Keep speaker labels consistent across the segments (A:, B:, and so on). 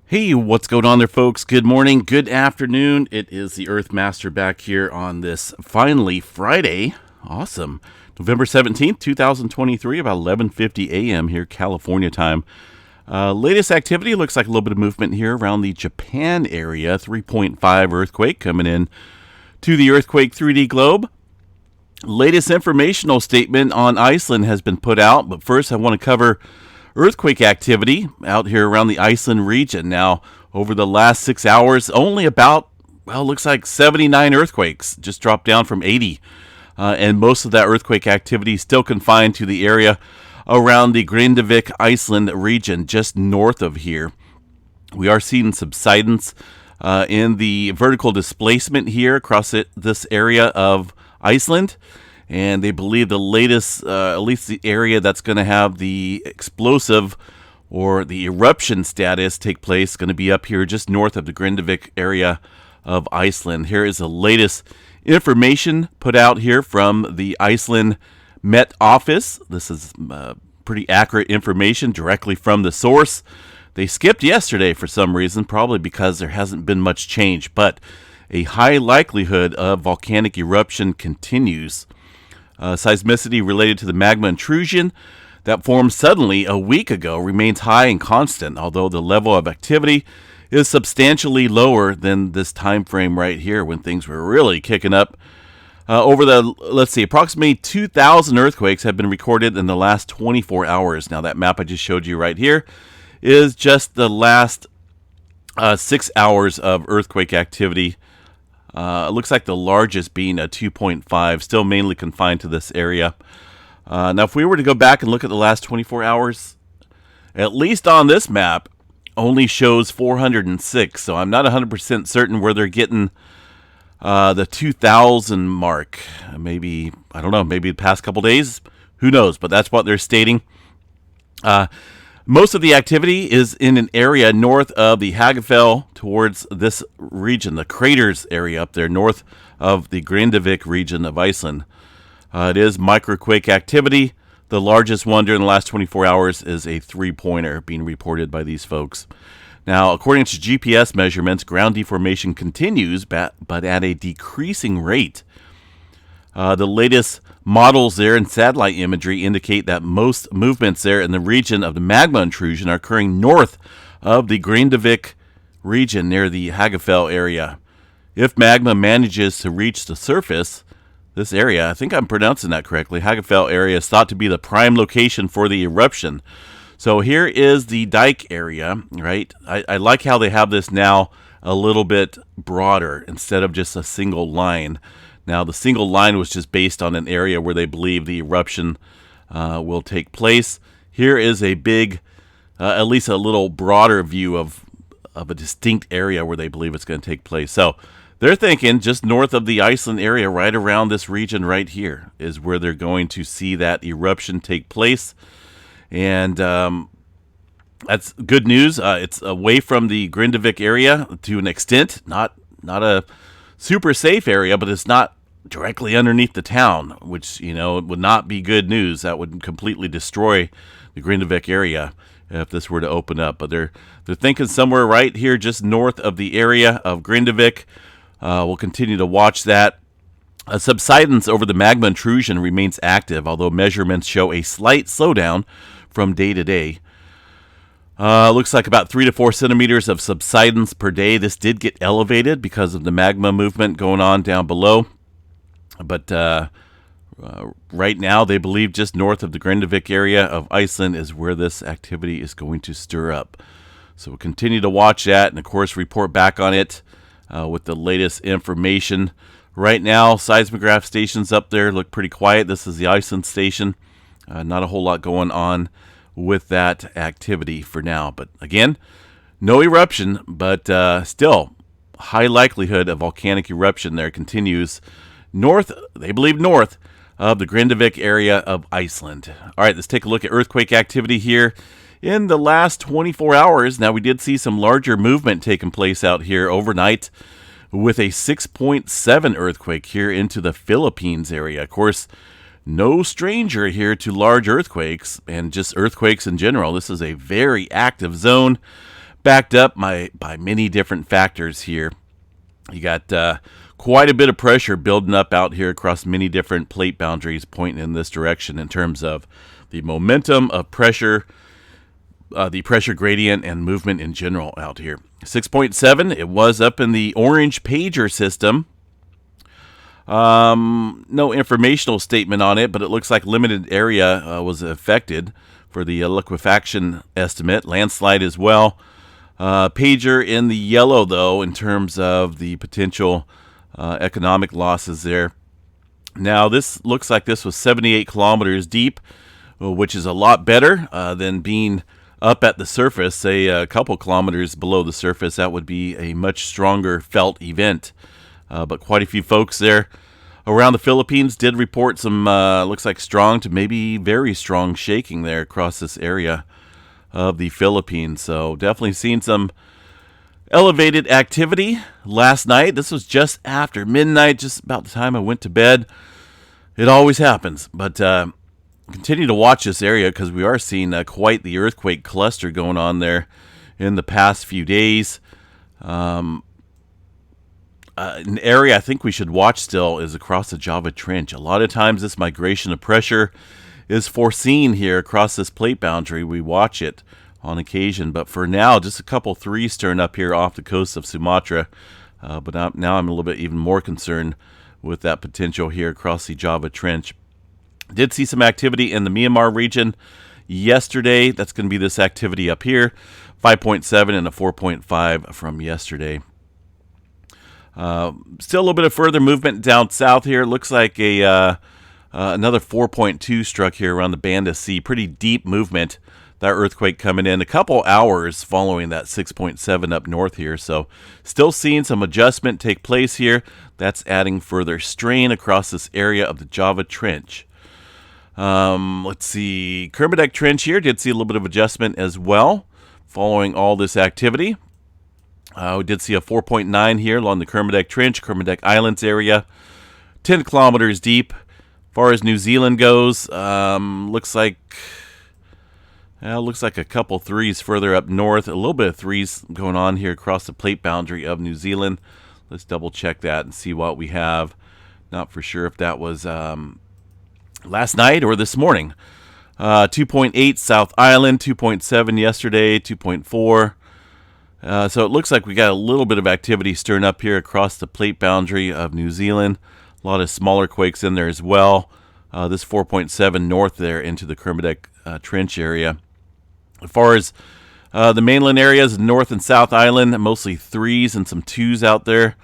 A: Hey, what's going on there, folks? Good morning, good afternoon. It is the Earth Master back here on this finally Friday. Awesome. November 17th, 2023, about 11:50 a.m. here, California time. Latest activity looks like a little bit of movement here around the Japan area. 3.5 earthquake coming in to the earthquake 3D globe. Latest informational statement on Iceland has been put out, but first I want to cover earthquake activity out here around the Iceland region. Now, over the last 6 hours, only about, looks like 79 earthquakes, just dropped down from 80. And most of that earthquake activity still confined to the area around the Grindavik Iceland region, just north of here. We are seeing subsidence in the vertical displacement here across this area of Iceland. And they believe the latest, at least the area that's going to have the explosive or the eruption status take place, is going to be up here just north of the Grindavik area of Iceland. Here is the latest information put out here from the Iceland Met Office. This is pretty accurate information directly from the source. They skipped yesterday for some reason, probably because there hasn't been much change, but a high likelihood of volcanic eruption continues. Seismicity related to the magma intrusion that formed suddenly a week ago remains high and constant, although the level of activity is substantially lower than this time frame right here when things were really kicking up. Approximately 2,000 earthquakes have been recorded in the last 24 hours. Now, that map I just showed you right here is just the last 6 hours of earthquake activity. It looks like the largest being a 2.5, still mainly confined to this area. Now, if we were to go back and look at the last 24 hours, at least on this map, only shows 406. So I'm not 100% certain where they're getting the 2,000 mark. Maybe, I don't know, maybe the past couple days. Who knows? But that's what they're stating. Most of the activity is in an area north of the Hagafell towards this region, the craters area up there, north of the Grindavik region of Iceland. It is microquake activity. The largest one during the last 24 hours is a 3-pointer being reported by these folks. Now, according to GPS measurements, ground deformation continues, but at a decreasing rate. The latest models there and satellite imagery indicate that most movements there in the region of the magma intrusion are occurring north of the Grindavik region near the Hagafell area. If magma manages to reach the surface, this area, I think I'm pronouncing that correctly, Hagafell area is thought to be the prime location for the eruption. So here is the dike area, right? I like how they have this now a little bit broader instead of just a single line. Now, the single line was just based on an area where they believe the eruption will take place. Here is a big, at least a little broader view of a distinct area where they believe it's going to take place. So they're thinking just north of the Iceland area, right around this region right here, is where they're going to see that eruption take place. And that's good news. It's away from the Grindavik area to an extent, not a super safe area, but it's not directly underneath the town, which, it would not be good news. That would completely destroy the Grindavik area if this were to open up. But they're thinking somewhere right here just north of the area of Grindavik. We'll continue to watch that. Subsidence over the magma intrusion remains active, although measurements show a slight slowdown from day to day. Looks like about 3 to 4 centimeters of subsidence per day. This did get elevated because of the magma movement going on down below. But right now, they believe just north of the Grindavik area of Iceland is where this activity is going to stir up. So we'll continue to watch that and, of course, report back on it with the latest information. Right now, seismograph stations up there look pretty quiet. This is the Iceland station. Not a whole lot going on with that activity for now. But again, no eruption, but still high likelihood of volcanic eruption there continues north, they believe north of the Grindavik area of Iceland. All right, let's take a look at earthquake activity here in the last 24 hours. Now, we did see some larger movement taking place out here overnight with a 6.7 earthquake here into the Philippines area. Of course, no stranger here to large earthquakes and just earthquakes in general. This is a very active zone. backed up by many different factors here. You got quite a bit of pressure building up out here across many different plate boundaries pointing in this direction in terms of the momentum of pressure, the pressure gradient, and movement in general out here. 6.7, it was up in the orange pager system. No informational statement on it, but it looks like limited area was affected for the liquefaction estimate. Landslide as well. Pager in the yellow, though, in terms of the potential economic losses there. Now, this looks like this was 78 kilometers deep, which is a lot better than being up at the surface, say a couple kilometers below the surface. That would be a much stronger felt event. But quite a few folks there around the Philippines did report some, looks like strong to maybe very strong shaking there across this area of the Philippines. So definitely seen some elevated activity last night. This was just after midnight, just about the time I went to bed. It always happens, but continue to watch this area because we are seeing quite the earthquake cluster going on there in the past few days. An area I think we should watch still is across the Java Trench. A lot of times this migration of pressure is foreseen here across this plate boundary. We watch it on occasion, but for now, just a couple threes stirring up here off the coast of Sumatra. But now I'm a little bit even more concerned with that potential here across the Java Trench. Did see some activity in the Myanmar region yesterday. That's going to be this activity up here, 5.7 and a 4.5 from yesterday. Still a little bit of further movement down south here. Looks like another 4.2 struck here around the Banda Sea. Pretty deep movement. That earthquake coming in a couple hours following that 6.7 up north here. So still seeing some adjustment take place here. That's adding further strain across this area of the Java Trench. Let's see. Grindavík Trench here did see a little bit of adjustment as well following all this activity. We did see a 4.9 here along the Grindavík Trench, Grindavík Islands area. 10 kilometers deep. As far as New Zealand goes, looks like a couple threes further up north. A little bit of threes going on here across the plate boundary of New Zealand. Let's double check that and see what we have. Not for sure if that was last night or this morning. 2.8 South Island, 2.7 yesterday, 2.4. So it looks like we got a little bit of activity stirring up here across the plate boundary of New Zealand. A lot of smaller quakes in there as well. This 4.7 north there into the Grindavík Trench area. As far as the mainland areas, North and South Island, mostly threes and some twos out there.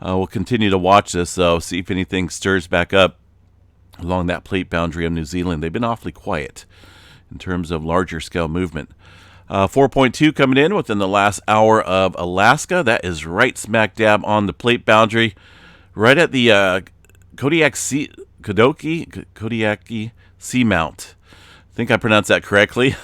A: We'll continue to watch this, though, see if anything stirs back up along that plate boundary of New Zealand. They've been awfully quiet in terms of larger scale movement. 4.2 coming in within the last hour of Alaska. That is right smack dab on the plate boundary, right at the Kodiak Seamount. I think I pronounced that correctly.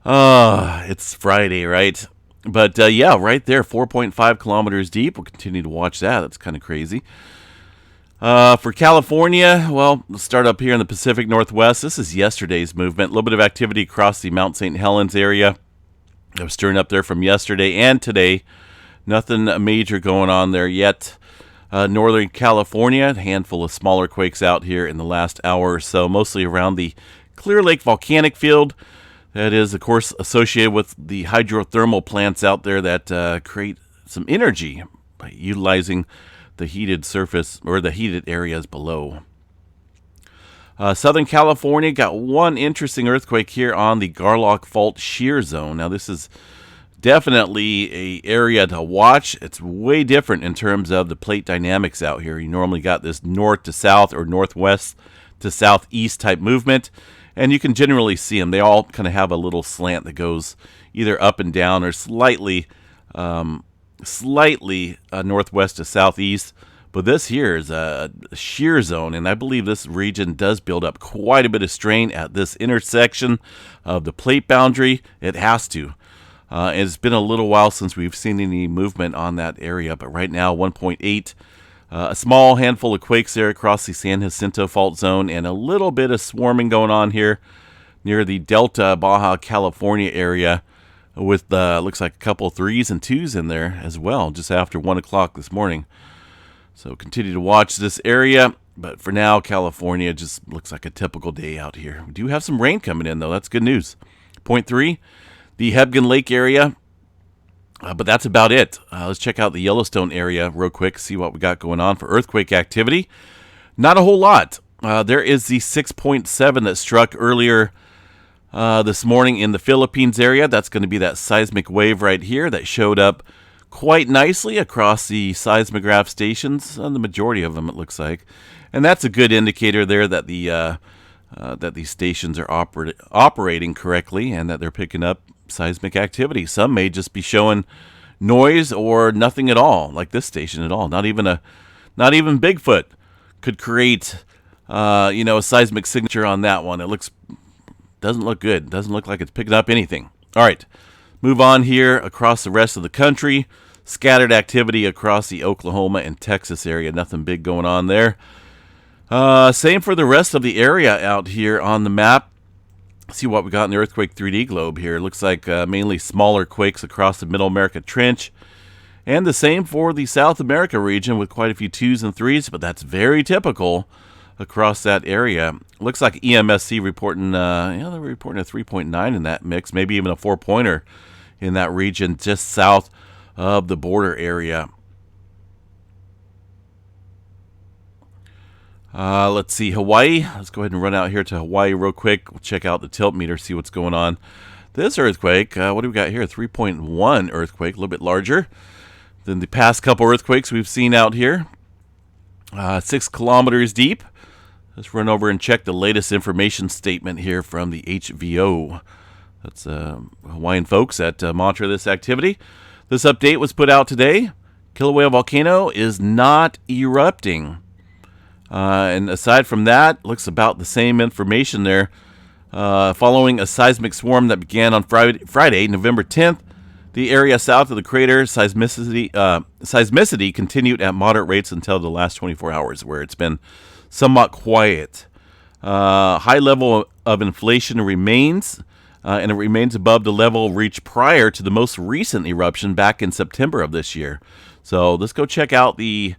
A: It's Friday, right? But yeah, right there, 4.5 kilometers deep. We'll continue to watch that. That's kind of crazy. For California, well, let's start up here in the Pacific Northwest. This is yesterday's movement. A little bit of activity across the Mount St. Helens area. I was stirring up there from yesterday and today. Nothing major going on there yet. Northern California, a handful of smaller quakes out here in the last hour or so, mostly around the Clear Lake volcanic field. That is, of course, associated with the hydrothermal plants out there that create some energy by utilizing the heated surface or the heated areas below. Southern California got one interesting earthquake here on the Garlock Fault shear zone. Now, this is definitely an area to watch. It's way different in terms of the plate dynamics out here. You normally got this north to south or northwest to southeast type movement, and you can generally see them. They all kind of have a little slant that goes either up and down or slightly northwest to southeast. But this here is a shear zone, and I believe this region does build up quite a bit of strain at this intersection of the plate boundary. It has to. It's been a little while since we've seen any movement on that area, but right now 1.8. A small handful of quakes there across the San Jacinto Fault Zone, and a little bit of swarming going on here near the Delta, Baja California area. with looks like a couple 3s and 2s in there as well, just after 1 o'clock this morning. So continue to watch this area. But for now, California just looks like a typical day out here. We do have some rain coming in, though. That's good news. Point 3, the Hebgen Lake area. But that's about it. Let's check out the Yellowstone area real quick, see what we got going on for earthquake activity. Not a whole lot. There is the 6.7 that struck earlier this morning in the Philippines area. That's going to be that seismic wave right here that showed up quite nicely across the seismograph stations, the majority of them it looks like. And that's a good indicator there that these stations are operating correctly and that they're picking up seismic activity. Some may just be showing noise or nothing at all, like this station at all. Not even Bigfoot could create a seismic signature on that one. Doesn't look good. Doesn't look like it's picking up anything. All right, move on here across the rest of the country. Scattered activity across the Oklahoma and Texas area. Nothing big going on there. Same for the rest of the area out here on the map. See what we got in the earthquake 3D globe here. Looks like mainly smaller quakes across the Middle America Trench. And the same for the South America region with quite a few 2s and 3s, but that's very typical across that area. Looks like EMSC reporting, they're reporting a 3.9 in that mix, maybe even a 4-pointer in that region just south of the border area. Let's see, Hawaii. Let's go ahead and run out here to Hawaii real quick. We'll check out the tilt meter, see what's going on. This earthquake, what do we got here? 3.1 earthquake, a little bit larger than the past couple earthquakes we've seen out here. 6 kilometers deep. Let's run over and check the latest information statement here from the HVO. That's Hawaiian folks that monitor this activity. This update was put out today. Kilauea volcano is not erupting. And aside from that, looks about the same information there. Following a seismic swarm that began on Friday, November 10th, the area south of the crater seismicity continued at moderate rates until the last 24 hours, where it's been somewhat quiet. High level of inflation remains, and it remains above the level reached prior to the most recent eruption back in September of this year. So let's go check out the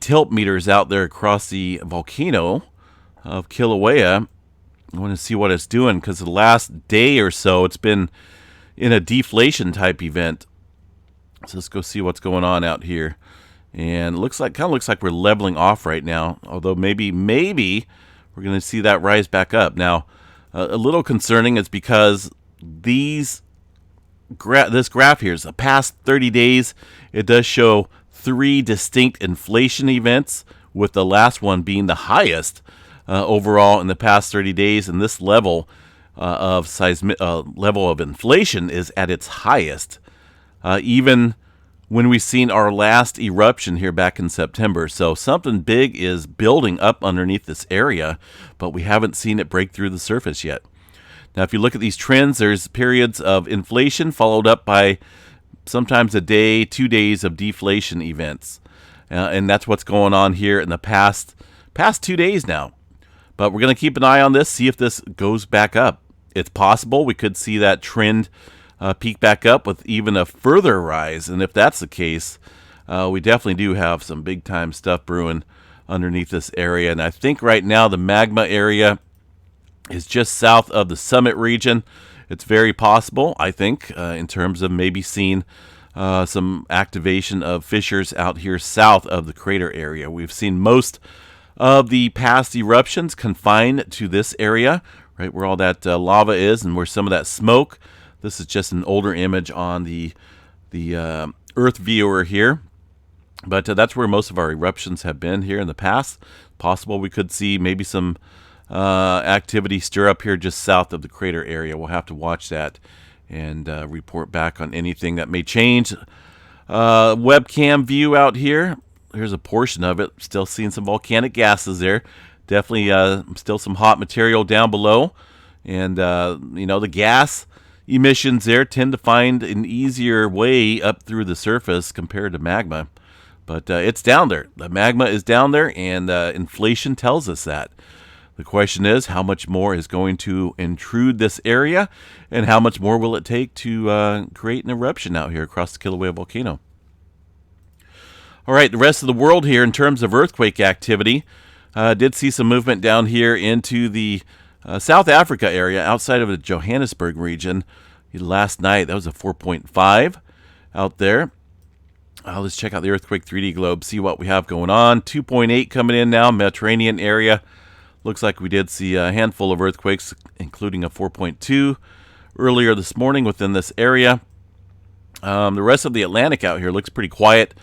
A: tilt meters out there across the volcano of Kilauea. I want to see what it's doing because the last day or so it's been in a deflation type event. So let's go see what's going on out here. And it kind of looks like we're leveling off right now. Although maybe we're going to see that rise back up. Now, a little concerning is because this graph here is the past 30 days. It does show 3 distinct inflation events, with the last one being the highest overall in the past 30 days. And this level level of inflation is at its highest, even when we've seen our last eruption here back in September. So something big is building up underneath this area, but we haven't seen it break through the surface yet. Now, if you look at these trends, there's periods of inflation followed up by sometimes a day, 2 days of deflation events. And that's what's going on here in the past 2 days now. But we're going to keep an eye on this, see if this goes back up. It's possible we could see that trend peak back up with even a further rise. And if that's the case, we definitely do have some big time stuff brewing underneath this area. And I think right now the magma area is just south of the summit region. It's very possible, I think, in terms of maybe seeing some activation of fissures out here south of the crater area. We've seen most of the past eruptions confined to this area, right where all that lava is and where some of that smoke. This is just an older image on the Earth viewer here. But that's where most of our eruptions have been here in the past. Possible we could see maybe some activity stir up here just south of the crater area. We'll have to watch that and report back on anything that may change. Webcam view out here. Here's a portion of it. Still seeing some volcanic gases there. Definitely still some hot material down below. And, the gas emissions there tend to find an easier way up through the surface compared to magma. But it's down there. The magma is down there, and inflation tells us that. The question is, how much more is going to intrude this area, and how much more will it take to create an eruption out here across the Kilauea volcano? All right, the rest of the world here in terms of earthquake activity, did see some movement down here into the South Africa area outside of the Johannesburg region last night. That was a 4.5 out there. Let's check out the earthquake 3D globe, see what we have going on. 2.8 coming in now, Mediterranean area. Looks like we did see a handful of earthquakes, including a 4.2 earlier this morning within this area. The rest of the Atlantic out here looks pretty quiet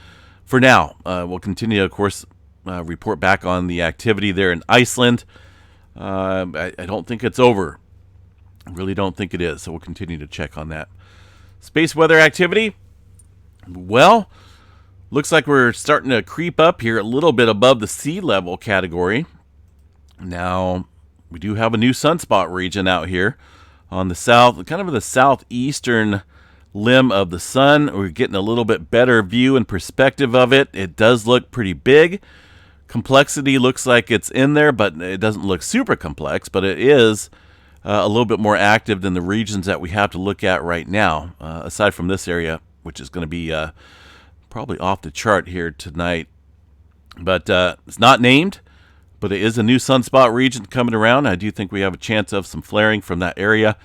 A: for now. We'll continue, of course, report back on the activity there in Iceland. I don't think it's over. I really don't think it is, so we'll continue to check on that. Space weather activity, well, looks like we're starting to creep up here a little bit above the sea level category. Now, we do have a new sunspot region out here on the south, kind of the southeastern limb of the sun. We're getting a little bit better view and perspective of it. It does look pretty big. Complexity looks like it's in there, but it doesn't look super complex, but it is a little bit more active than the regions that we have to look at right now, aside from this area, which is going to be probably off the chart here tonight. But it's not named, but it is a new sunspot region coming around. I do think we have a chance of some flaring from that area.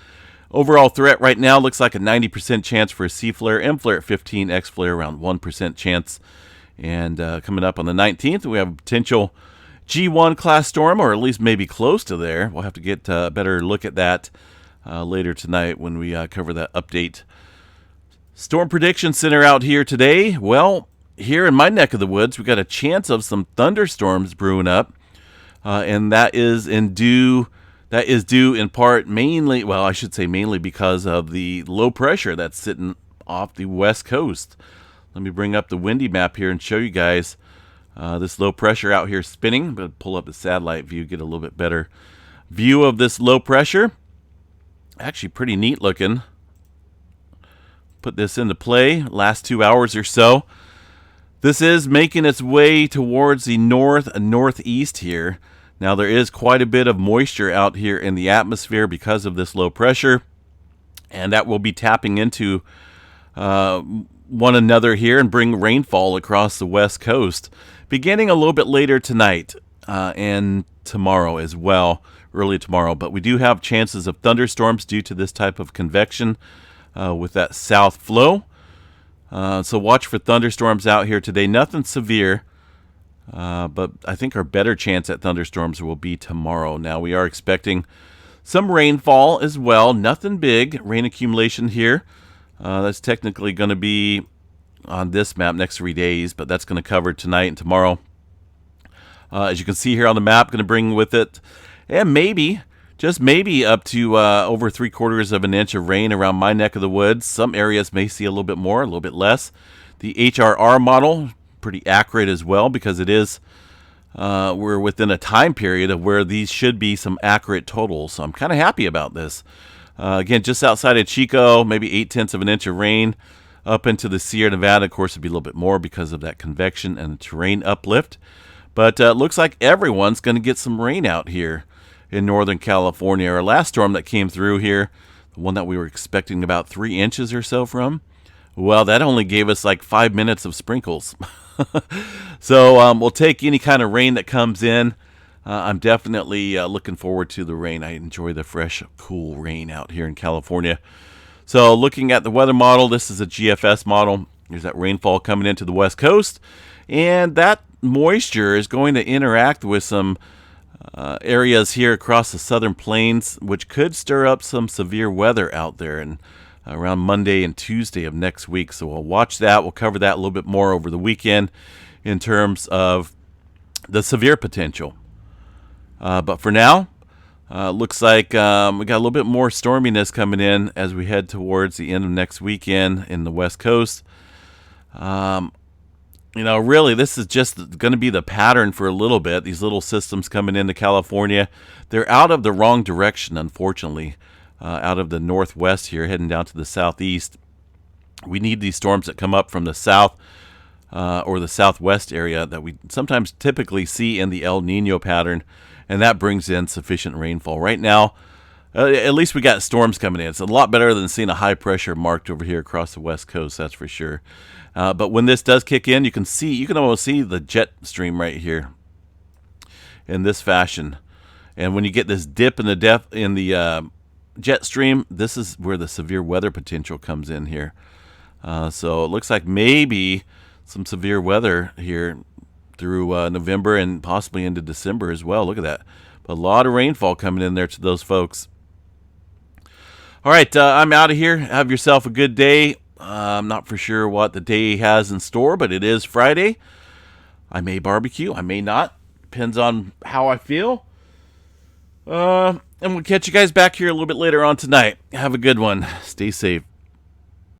A: Overall threat right now looks like a 90% chance for a C flare, M flare at 15, X flare around 1% chance. And coming up on the 19th, we have a potential G1 class storm, or at least maybe close to there. We'll have to get a better look at that later tonight when we cover that update. Storm Prediction Center out here today. Well, here in my neck of the woods, we got a chance of some thunderstorms brewing up. And that is due in part mainly, well, I should say mainly because of the low pressure that's sitting off the west coast. Let me bring up the windy map here and show you guys this low pressure out here spinning. I'm going to pull up the satellite view, get a little bit better view of this low pressure. Actually pretty neat looking. Put this into play last 2 hours or so. This is making its way towards the north and northeast here. Now, there is quite a bit of moisture out here in the atmosphere because of this low pressure, and that will be tapping into one another here and bring rainfall across the west coast, beginning a little bit later tonight and tomorrow as well, early tomorrow. But we do have chances of thunderstorms due to this type of convection with that south flow. So watch for thunderstorms out here today. Nothing severe. But I think our better chance at thunderstorms will be tomorrow. Now, we are expecting some rainfall as well. Nothing big. Rain accumulation here. That's technically going to be on this map next 3 days, but that's going to cover tonight and tomorrow. As you can see here on the map, going to bring with it, and maybe, just maybe, up to over 3/4 of an inch of rain around my neck of the woods. Some areas may see a little bit more, a little bit less. The HRR model, pretty accurate as well, because it is we're within a time period of where these should be some accurate totals, so I'm kind of happy about this. Again, just outside of Chico, maybe 0.8 of an inch of rain. Up into the Sierra Nevada, of course, it'd be a little bit more because of that convection and the terrain uplift. But it looks like everyone's going to get some rain out here in Northern California. Our last storm that came through here, the one that we were expecting about 3 inches or so from, well, that only gave us like 5 minutes of sprinkles. So we'll take any kind of rain that comes in. I'm definitely looking forward to the rain. I enjoy the fresh, cool rain out here in California. So looking at the weather model, this is a GFS model. There's that rainfall coming into the west coast. And that moisture is going to interact with some areas here across the southern plains, which could stir up some severe weather out there and around Monday and Tuesday of next week. So we'll watch that. We'll cover that a little bit more over the weekend in terms of the severe potential. But for now, looks like we got a little bit more storminess coming in as we head towards the end of next weekend in the west coast. Really, this is just going to be the pattern for a little bit. These little systems coming into California, they're out of the wrong direction, unfortunately. Out of the northwest here, heading down to the southeast. We need these storms that come up from the south or the southwest area that we sometimes typically see in the El Nino pattern, and that brings in sufficient rainfall. Right now, at least we got storms coming in. It's a lot better than seeing a high pressure marked over here across the west coast, that's for sure. But when this does kick in, you can almost see the jet stream right here in this fashion. And when you get this dip in the depth in the jet stream, this is where the severe weather potential comes in here. So it looks like maybe some severe weather here through November and possibly into December as well. Look at that. A lot of rainfall coming in there to those folks. All right, I'm out of here. Have yourself a good day. I'm not for sure what the day has in store, but it is Friday. I may barbecue. I may not. Depends on how I feel. And we'll catch you guys back here a little bit later on tonight. Have a good one. Stay safe.